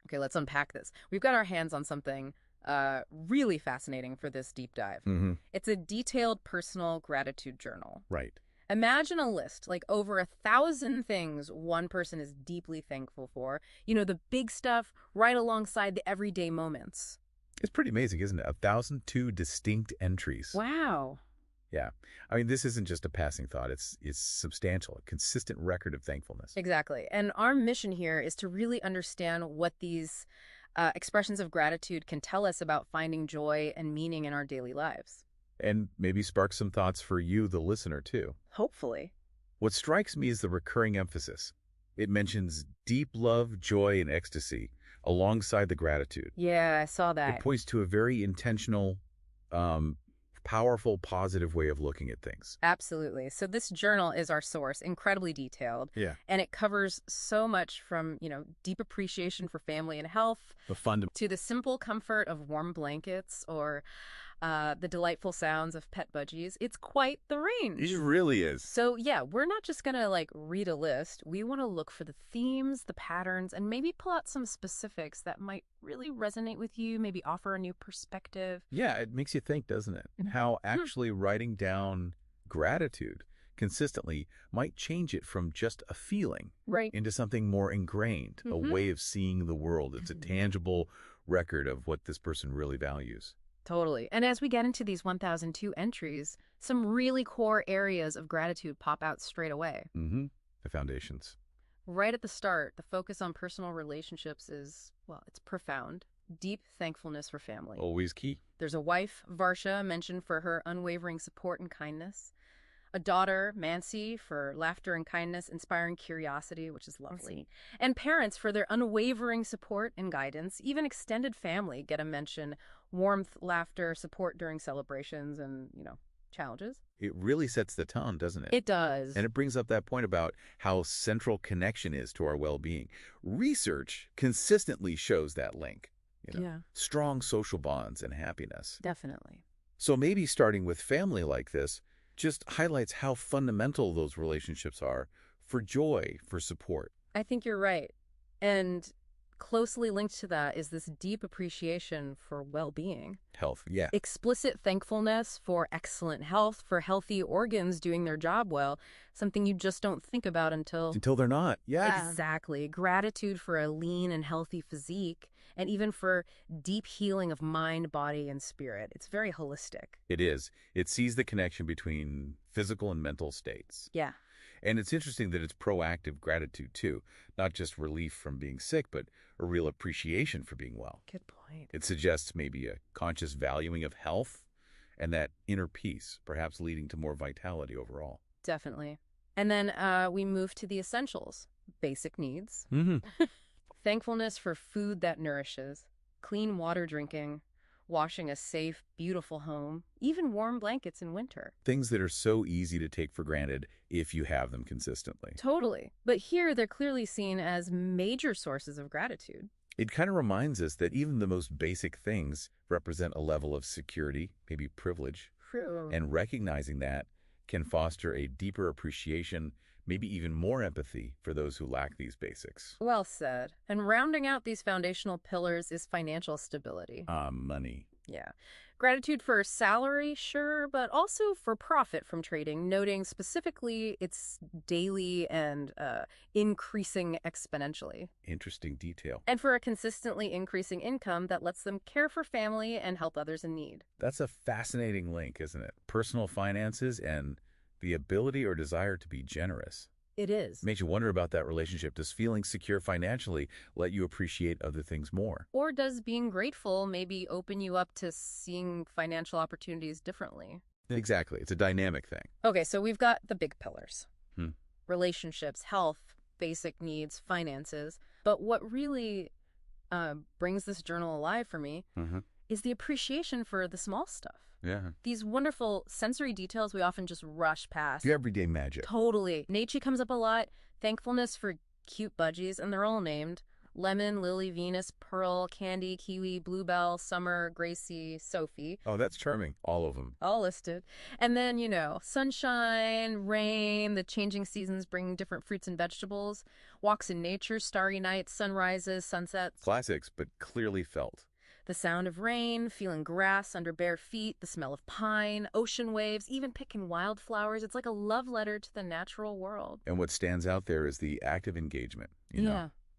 Okay, let's unpack this. We've got our hands on something really fascinating for this deep dive. Mm-hmm. It's a detailed personal gratitude journal. Right. Imagine a list, like over 1,000 things one person is deeply thankful for. You know, the big stuff right alongside the everyday moments. It's pretty amazing, isn't it? 1,002 distinct entries. Wow. Yeah. I mean, this isn't just a passing thought. It's substantial, a consistent record of thankfulness. Exactly. And our mission here is to really understand what these expressions of gratitude can tell us about finding joy and meaning in our daily lives. And maybe spark some thoughts for you, the listener, too. Hopefully. What strikes me is the recurring emphasis. It mentions deep love, joy, and ecstasy alongside the gratitude. Yeah, I saw It that. points to a very intentional, powerful, positive way of looking at things. Absolutely. So this journal is our source, incredibly detailed, Yeah. and it covers so much from, deep appreciation for family and health The fundamental. to the simple comfort of warm blankets or the delightful sounds of pet budgies. It's quite the range. It really is. So yeah, we're not just going to read a list. We want to look for the themes, the patterns, and maybe pull out some specifics that might really resonate with you, maybe offer a new perspective. Yeah, it makes you think, doesn't it? How actually writing down gratitude consistently might change it from just a feeling Right. into something more ingrained, a way of seeing the world. It's a tangible record of what this person really values. Totally. And as we get into these 1,002 entries, some really core areas of gratitude pop out straight away. Mm-hmm. The foundations. Right at the start, the focus on personal relationships is, well, it's profound. Deep thankfulness for family. Always key. There's a wife, Varsha, mentioned for her unwavering support and kindness. A daughter, Mansi, for laughter and kindness, inspiring curiosity, which is lovely. And parents for their unwavering support and guidance. Even extended family get a mention. Warmth, laughter, support during celebrations and, challenges. It really sets the tone, doesn't it? It does. And it brings up that point about how central connection is to our well-being. Research consistently shows that link. Yeah. Strong social bonds and happiness. Definitely. So maybe starting with family like this just highlights how fundamental those relationships are for joy, for support. I think you're right. And closely linked to that is this deep appreciation for well-being. Health, yeah. Explicit thankfulness for excellent health, for healthy organs doing their job well, something you just don't think about until... Until they're not. Yeah. Exactly. Gratitude for a lean and healthy physique, and even for deep healing of mind, body, and spirit. It's very holistic. It is. It sees the connection between physical and mental states. Yeah. And it's interesting that it's proactive gratitude, too. Not just relief from being sick, but a real appreciation for being well. Good point. It suggests maybe a conscious valuing of health and that inner peace, perhaps leading to more vitality overall. Definitely. And then we move to the essentials, basic needs. Mm-hmm. Thankfulness for food that nourishes, clean water drinking, washing a safe, beautiful home, even warm blankets in winter. Things that are so easy to take for granted if you have them consistently. Totally. But here they're clearly seen as major sources of gratitude. It kind of reminds us that even the most basic things represent a level of security, maybe privilege, True. and recognizing that can foster a deeper appreciation, maybe even more empathy for those who lack these basics. Well said. And rounding out these foundational pillars is financial stability. Money. Yeah. Gratitude for salary, sure, but also for profit from trading, noting specifically its daily and increasing exponentially. Interesting detail. And for a consistently increasing income that lets them care for family and help others in need. That's a fascinating link, isn't it? Personal finances and the ability or desire to be generous. It is. Makes you wonder about that relationship. Does feeling secure financially let you appreciate other things more? Or does being grateful maybe open you up to seeing financial opportunities differently? Exactly. It's a dynamic thing. Okay, so we've got the big pillars. Hmm. Relationships, health, basic needs, finances. But what really brings this journal alive for me is the appreciation for the small stuff. Yeah. These wonderful sensory details we often just rush past. Your everyday magic. Totally. Nature comes up a lot. Thankfulness for cute budgies, and they're all named. Lemon, Lily, Venus, Pearl, Candy, Kiwi, Bluebell, Summer, Gracie, Sophie. Oh, that's charming. All of them. All listed. And then, sunshine, rain, the changing seasons bring different fruits and vegetables, walks in nature, starry nights, sunrises, sunsets. Classics, but clearly felt. The sound of rain, feeling grass under bare feet, the smell of pine, ocean waves, even picking wildflowers. It's like a love letter to the natural world. And what stands out there is the active engagement,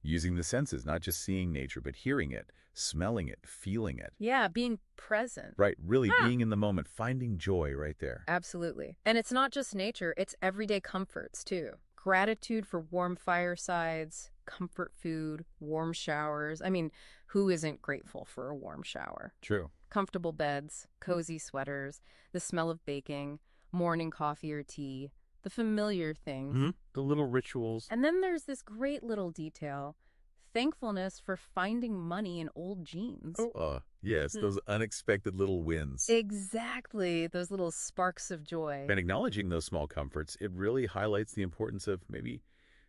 using the senses, not just seeing nature, but hearing it, smelling it, feeling it. Yeah, being present. Right, really being in the moment, finding joy right there. Absolutely. And it's not just nature, it's everyday comforts, too. Gratitude for warm firesides, comfort food, warm showers. I mean, who isn't grateful for a warm shower? True. Comfortable beds, cozy sweaters, the smell of baking, morning coffee or tea, the familiar things. The little rituals. And then there's this great little detail, thankfulness for finding money in old jeans. Yes, those unexpected little wins. Exactly, those little sparks of joy. And acknowledging those small comforts, it really highlights the importance of maybe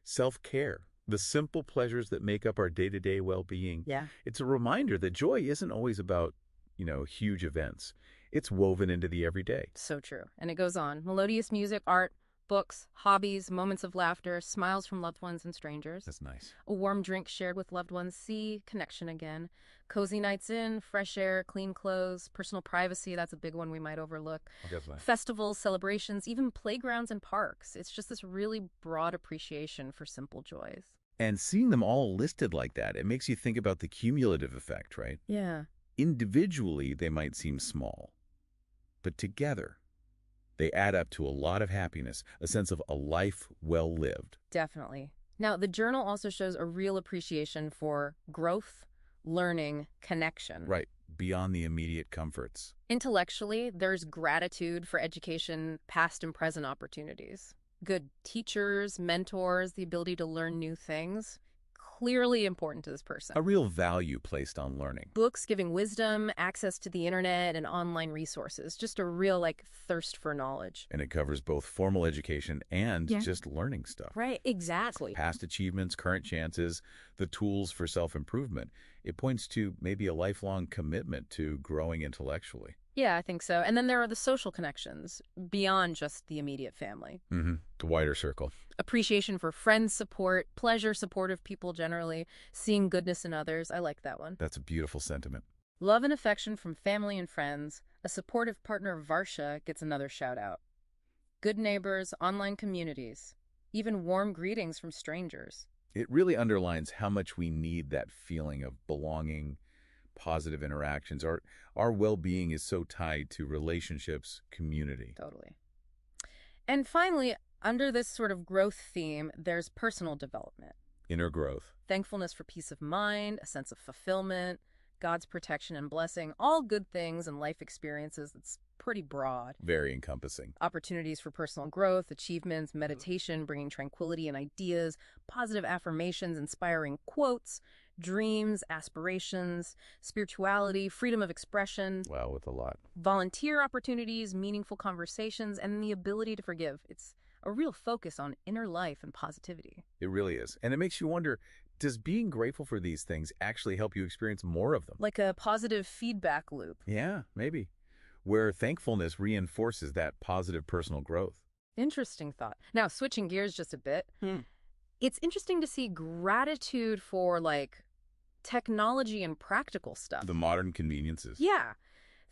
self-care, the simple pleasures that make up our day-to-day well-being. Yeah. It's a reminder that joy isn't always about, huge events. It's woven into the everyday. So true. And it goes on. Melodious music, art, books, hobbies, moments of laughter, smiles from loved ones and strangers. That's nice. A warm drink shared with loved ones. See, connection again. Cozy nights in, fresh air, clean clothes, personal privacy. That's a big one we might overlook. Festivals, celebrations, even playgrounds and parks. It's just this really broad appreciation for simple joys. And seeing them all listed like that, it makes you think about the cumulative effect, right? Yeah. Individually, they might seem small, but together, they add up to a lot of happiness, a sense of a life well lived. Definitely. Now, the journal also shows a real appreciation for growth, learning, connection. Right, beyond the immediate comforts. Intellectually, there's gratitude for education, past and present opportunities. Good teachers, mentors, the ability to learn new things. Clearly important to this person. A real value placed on learning. Books giving wisdom, access to the internet and online resources. Just a real, thirst for knowledge. And it covers both formal education and just learning stuff. Right, exactly. Past achievements, current chances, the tools for self-improvement. It points to maybe a lifelong commitment to growing intellectually. Yeah, I think so. And then there are the social connections beyond just the immediate family. The wider circle. Appreciation for friends support, pleasure, supportive people generally, seeing goodness in others. I like that one. That's a beautiful sentiment. Love and affection from family and friends. A supportive partner, Varsha, gets another shout out. Good neighbors, online communities, even warm greetings from strangers. It really underlines how much we need that feeling of belonging, positive interactions. Our well-being is so tied to relationships, community. Totally. And finally, under this sort of growth theme, there's personal development. Inner growth. Thankfulness for peace of mind, a sense of fulfillment, God's protection and blessing, all good things and life experiences. That's pretty broad. Very encompassing. Opportunities for personal growth, achievements, meditation, bringing tranquility and ideas, positive affirmations, inspiring quotes, dreams, aspirations, spirituality, freedom of expression. Wow, with a lot. Volunteer opportunities, meaningful conversations, and the ability to forgive. It's a real focus on inner life and positivity. It really is. And it makes you wonder, does being grateful for these things actually help you experience more of them? Like a positive feedback loop. Yeah, maybe. Where thankfulness reinforces that positive personal growth. Interesting thought. Now, switching gears just a bit. It's interesting to see gratitude for, technology and practical stuff. The modern conveniences. Yeah.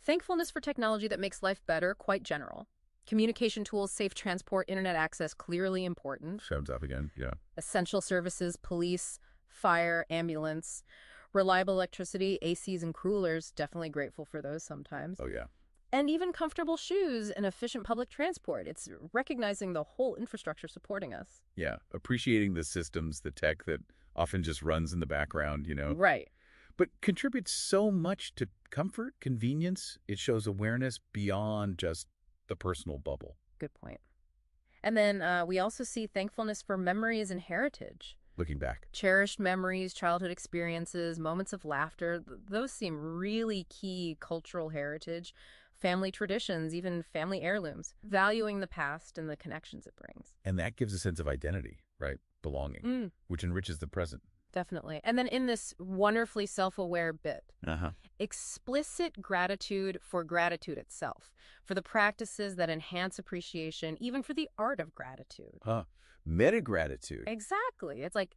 Thankfulness for technology that makes life better, quite general. Communication tools, safe transport, internet access, clearly important. Shows up again, yeah. Essential services, police, fire, ambulance, reliable electricity, ACs and coolers, definitely grateful for those sometimes. Oh, yeah. And even comfortable shoes and efficient public transport. It's recognizing the whole infrastructure supporting us. Yeah, appreciating the systems, the tech that often just runs in the background, Right. But contributes so much to comfort, convenience. It shows awareness beyond just the personal bubble. Good point. And then we also see thankfulness for memories and heritage. Looking back. Cherished memories, childhood experiences, moments of laughter. Those seem really key cultural heritage. Family traditions, even family heirlooms. Valuing the past and the connections it brings. And that gives a sense of identity, right? Belonging, which enriches the present. Definitely. And then in this wonderfully self-aware bit, Uh-huh. explicit gratitude for gratitude itself, for the practices that enhance appreciation, even for the art of gratitude. Huh. Meta-gratitude. Exactly. It's like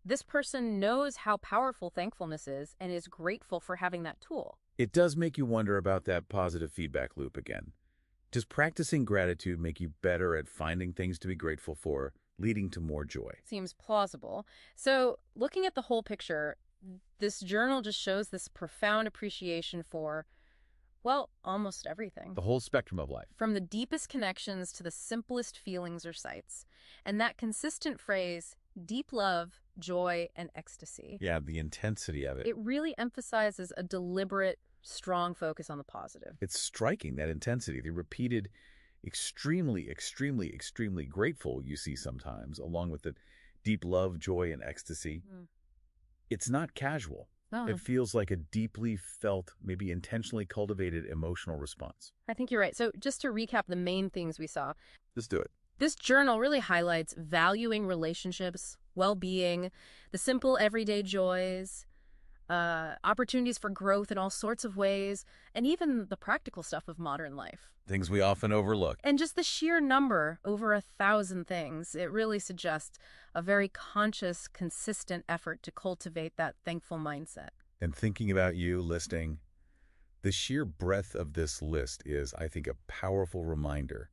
this person knows how powerful thankfulness is and is grateful for having that tool. It does make you wonder about that positive feedback loop again. Does practicing gratitude make you better at finding things to be grateful for, leading to more joy? Seems plausible. So, looking at the whole picture, this journal just shows this profound appreciation for, well, almost everything. The whole spectrum of life. From the deepest connections to the simplest feelings or sights. And that consistent phrase, deep love, joy, and ecstasy. Yeah, the intensity of it. It really emphasizes a deliberate, strong focus on the positive. It's striking, that intensity, the repeated, extremely, extremely, extremely grateful you see sometimes, along with the deep love, joy, and ecstasy. Mm. It's not casual. No, It feels like a deeply felt, maybe intentionally cultivated emotional response. I think you're right. So just to recap the main things we saw, Let's do it. this journal really highlights valuing relationships, well-being, the simple everyday joys, opportunities for growth in all sorts of ways, and even the practical stuff of modern life. Things we often overlook. And just the sheer number, over 1,000 things, it really suggests a very conscious, consistent effort to cultivate that thankful mindset. And thinking about you listening, the sheer breadth of this list is, I think, a powerful reminder.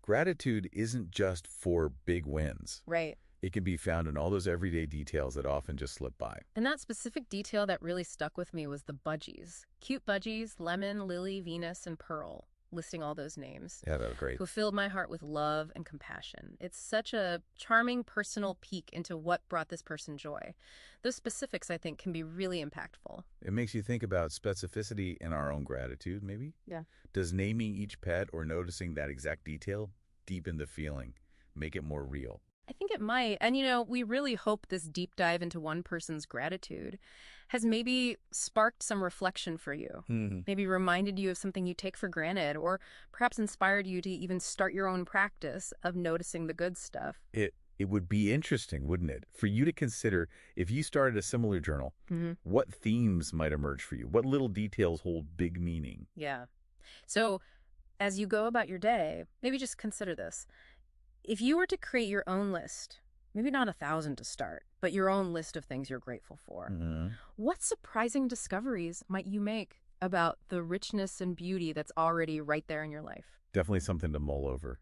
Gratitude isn't just for big wins. Right. It can be found in all those everyday details that often just slip by. And that specific detail that really stuck with me was the budgies. Cute budgies, Lemon, Lily, Venus, and Pearl, listing all those names, Yeah, that was great. who filled my heart with love and compassion. It's such a charming personal peek into what brought this person joy. Those specifics, I think, can be really impactful. It makes you think about specificity in our own gratitude, maybe? Yeah. Does naming each pet or noticing that exact detail deepen the feeling, make it more real? I think it might. And, we really hope this deep dive into one person's gratitude has maybe sparked some reflection for you. Maybe reminded you of something you take for granted, or perhaps inspired you to even start your own practice of noticing the good stuff. It would be interesting, wouldn't it, for you to consider if you started a similar journal, what themes might emerge for you? What little details hold big meaning? Yeah. So as you go about your day, maybe just consider this. If you were to create your own list, maybe not 1,000 to start, but your own list of things you're grateful for, what surprising discoveries might you make about the richness and beauty that's already right there in your life? Definitely something to mull over.